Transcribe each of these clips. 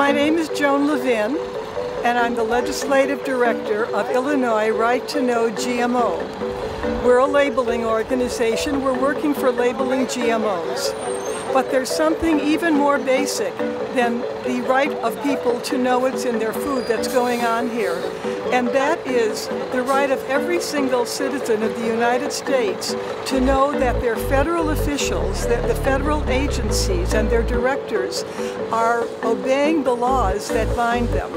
My name is Joan Levin, and I'm the Legislative Director of Illinois Right to Know GMO. We're a labeling organization. We're working for labeling GMOs. But there's something even more basic than the right of people to know what's in their food that's going on here. And that is the right of every single citizen of the United States to know that their federal officials, that the federal agencies and their directors are obeying the laws that bind them.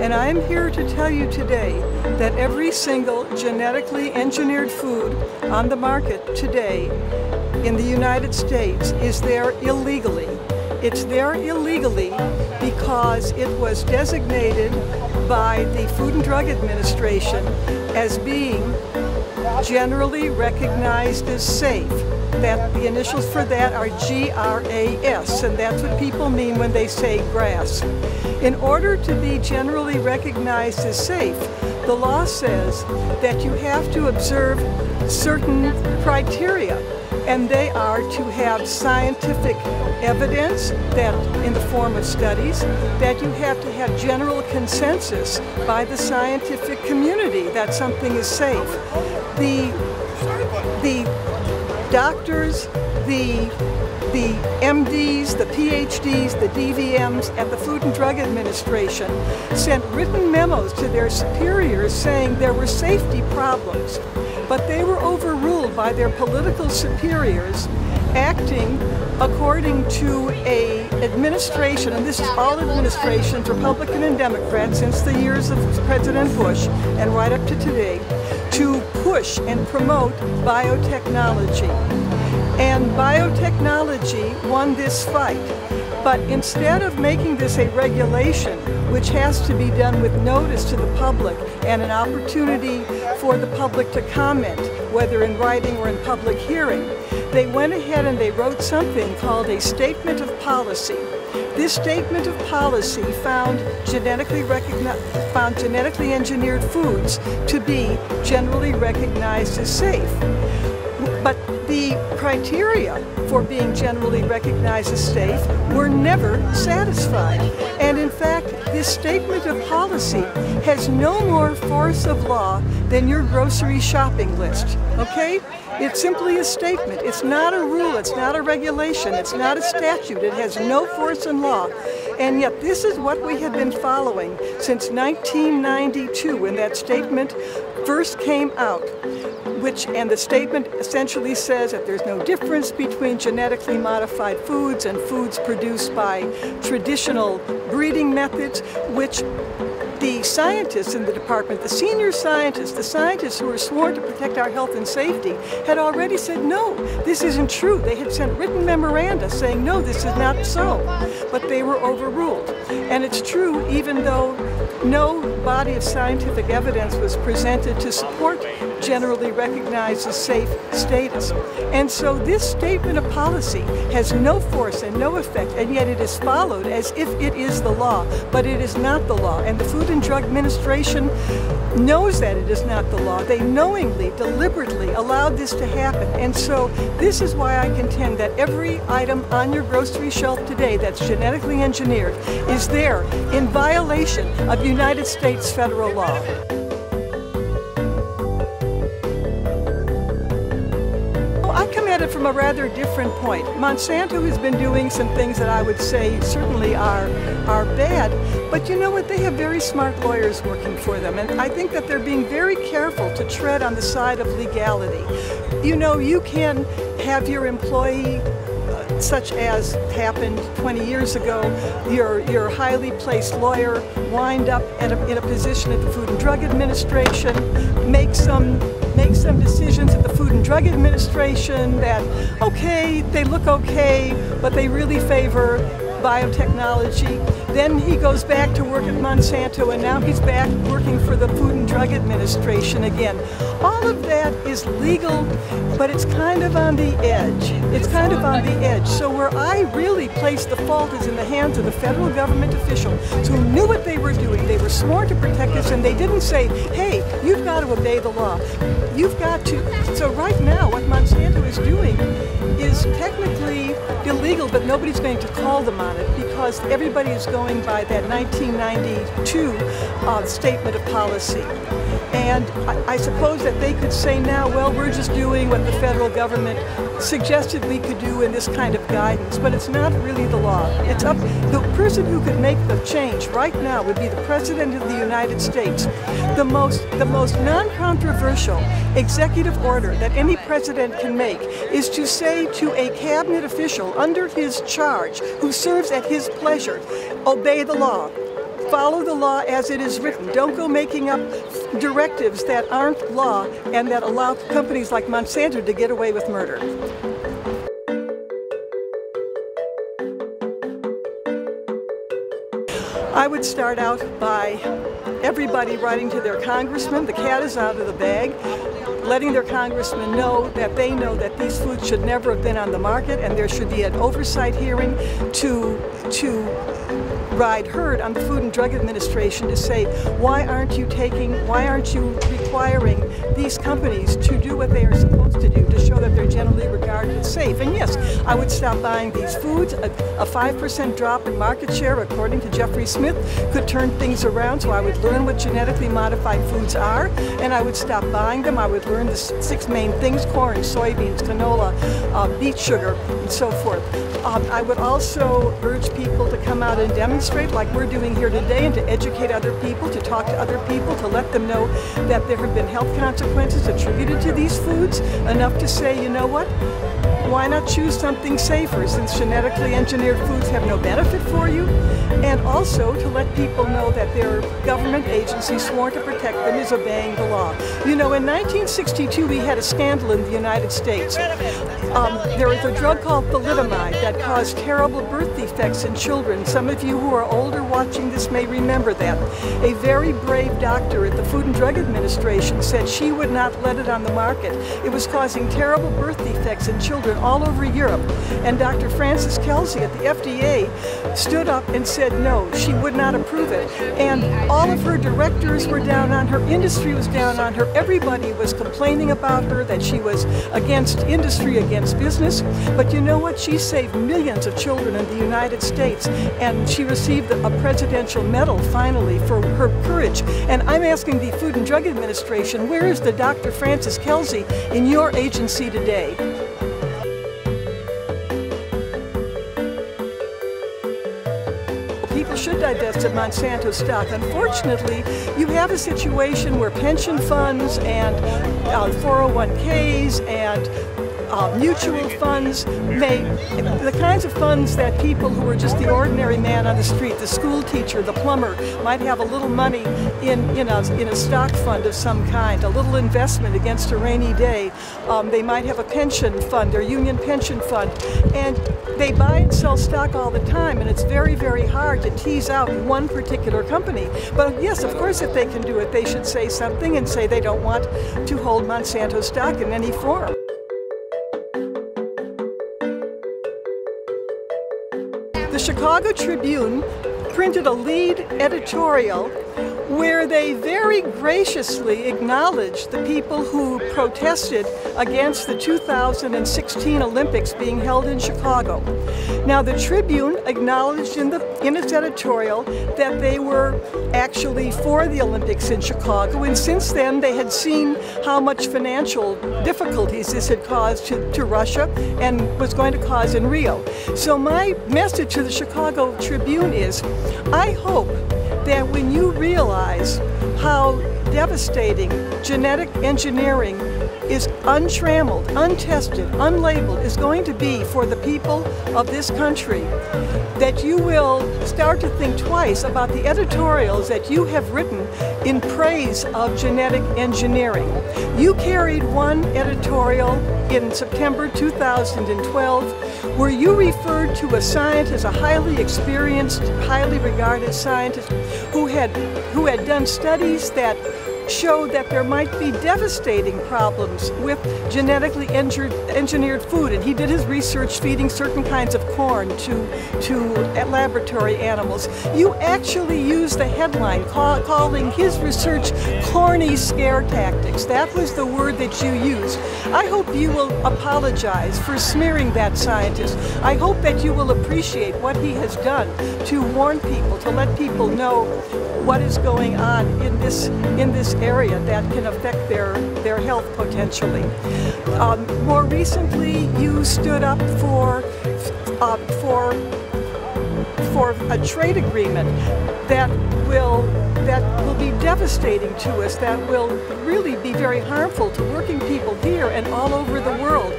And I'm here to tell you today that every single genetically engineered food on the market today in the United States is there illegally. It's there illegally because it was designated by the Food and Drug Administration as being generally recognized as safe. That the initials for that are GRAS, and that's what people mean when they say grass. In order to be generally recognized as safe, the law says that you have to observe certain criteria, and they are to have scientific evidence that in the form of studies, that you have to have general consensus by the scientific community that something is safe. The doctors, the MDs, the PhDs, the DVMs at the Food and Drug Administration sent written memos to their superiors saying there were safety problems, but they were overruled by their political superiors acting according to a administration, and this is all administrations, Republican and Democrat, since the years of President Bush and right up to today, to push and promote biotechnology. And biotechnology won this fight. But instead of making this a regulation, which has to be done with notice to the public and an opportunity for the public to comment, whether in writing or in public hearing, they went ahead and they wrote something called a statement of policy. This statement of policy found genetically engineered foods to be generally recognized as safe. But the criteria for being generally recognized as safe were never satisfied. And in fact, this statement of policy has no more force of law than your grocery shopping list, okay? It's simply a statement. It's not a rule, it's not a regulation, it's not a statute. It has no force in law. And yet this is what we have been following since 1992 when that statement first came out. And the statement essentially says that there's no difference between genetically modified foods and foods produced by traditional breeding methods, which the scientists in the department, the senior scientists, the scientists who were sworn to protect our health and safety, had already said, no, this isn't true. They had sent written memoranda saying, no, this is not so. But they were overruled. And it's true, even though no body of scientific evidence was presented to support generally recognized as safe status. And so this statement of policy has no force and no effect, and yet it is followed as if it is the law, but it is not the law. And the Food and Drug Administration knows that it is not the law. They knowingly, deliberately allowed this to happen. And so this is why I contend that every item on your grocery shelf today that's genetically engineered is there in violation of United States federal law. I come at it from a rather different point. Monsanto has been doing some things that I would say certainly are bad, but you know what? They have very smart lawyers working for them, and I think that they're being very careful to tread on the side of legality. You know, you can have your employee, such as happened 20 years ago, your highly placed lawyer wind up in a position at the Food and Drug Administration, make some decisions at the Food and Drug Administration that, okay, they look okay, but they really favor biotechnology. Then he goes back to work at Monsanto, and now he's back working for the Food and Drug Administration again. All of that is legal, but it's kind of on the edge. It's kind of on the edge. So where I really place the fault is in the hands of the federal government officials who knew what they were doing. They were sworn to protect us, and they didn't say, hey, you've got to obey the law. You've got to. So right now, what Monsanto is doing is technically illegal. illegal, but nobody's going to call them on it because everybody is going by that 1992 statement of policy. And I suppose that they could say now, well, we're just doing what the federal government suggested we could do in this kind of guidance, but it's not really the law. It's up, the person who could make the change right now would be the President of the United States. The most non-controversial executive order that any president can make is to say to a cabinet official under his charge, who serves at his pleasure, obey the law. Follow the law as it is written. Don't go making up directives that aren't law and that allow companies like Monsanto to get away with murder. I would start out by everybody writing to their congressman. The cat is out of the bag. Letting their congressmen know that these foods should never have been on the market, and there should be an oversight hearing to ride herd on the Food and Drug Administration to say, why aren't you requiring these companies to do what they are supposed to do to show that they're generally regarded as safe? And yes, I would stop buying these foods. A 5% drop in market share, according to Jeffrey Smith, could turn things around, so I would learn what genetically modified foods are, and I would stop buying them. I would learn the 6 main things: corn, soybeans, canola, beet sugar, and so forth. I would also urge people to come out and demonstrate like we're doing here today, and to educate other people, to talk to other people, to let them know that there have been health consequences attributed to these foods, enough to say, you know what, why not choose something safer since genetically engineered foods have no benefit for you? And also to let people know that their government agency sworn to protect them is obeying the law. You know, in 1962 we had a scandal in the United States. There was a drug called thalidomide that caused terrible birth defects in children. Some of you who are older watching this may remember that. A very brave doctor at the Food and Drug Administration said she would not let it on the market. It was causing terrible birth defects in children all over Europe. And Dr. Frances Kelsey at the FDA stood up and said no, she would not approve it. And all of her directors were down on her, industry was down on her, everybody was complaining about her, that she was against industry, against business. But you know what? She saved millions of children in the United States, and she received a presidential medal finally for her courage. And I'm asking the Food and Drug Administration, where is the Dr. Frances Kelsey in your agency today? People should divest of Monsanto stock. Unfortunately, you have a situation where pension funds and 401ks and mutual funds, the kinds of funds that people who are just the ordinary man on the street, the school teacher, the plumber, might have a little money in a stock fund of some kind, a little investment against a rainy day. They might have a pension fund, their union pension fund, and they buy and sell stock all the time, and it's very, very hard to tease out one particular company. But yes, of course, if they can do it, they should say something and say they don't want to hold Monsanto stock in any form. The Chicago Tribune printed a lead editorial where they very graciously acknowledged the people who protested against the 2016 Olympics being held in Chicago. Now, the Tribune acknowledged in its editorial that they were actually for the Olympics in Chicago, and since then they had seen how much financial difficulties this had caused to Russia and was going to cause in Rio. So my message to the Chicago Tribune is, I hope that when you realize how devastating genetic engineering is untrammeled, untested, unlabeled is going to be for the people of this country, that you will start to think twice about the editorials that you have written in praise of genetic engineering. You carried one editorial in September 2012 where you referred to a scientist, a highly experienced, highly regarded scientist who had done studies that showed that there might be devastating problems with genetically engineered food, and he did his research feeding certain kinds of corn to laboratory animals. You actually used the headline calling his research corny scare tactics. That was the word that you used. I hope you will apologize for smearing that scientist. I hope that you will appreciate what he has done to warn people, to let people know what is going on in this area that can affect their health potentially. More recently, you stood up for a trade agreement that will be devastating to us, that will really be very harmful to working people here and all over the world.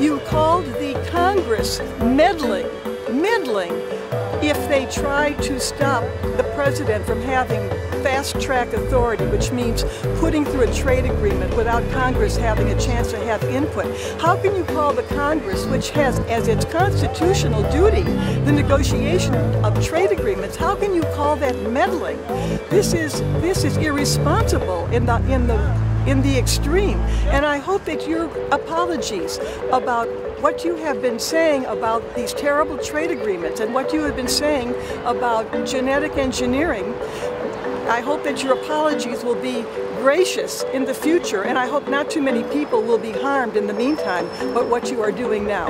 You called the Congress meddling if they try to stop the president from having fast-track authority, which means putting through a trade agreement without Congress having a chance to have input. How can you call the Congress, which has as its constitutional duty the negotiation of trade agreements, how can you call that meddling? This is irresponsible in the extreme, and I hope that your apologies about what you have been saying about these terrible trade agreements and what you have been saying about genetic engineering, I hope that your apologies will be gracious in the future, and I hope not too many people will be harmed in the meantime, but what you are doing now.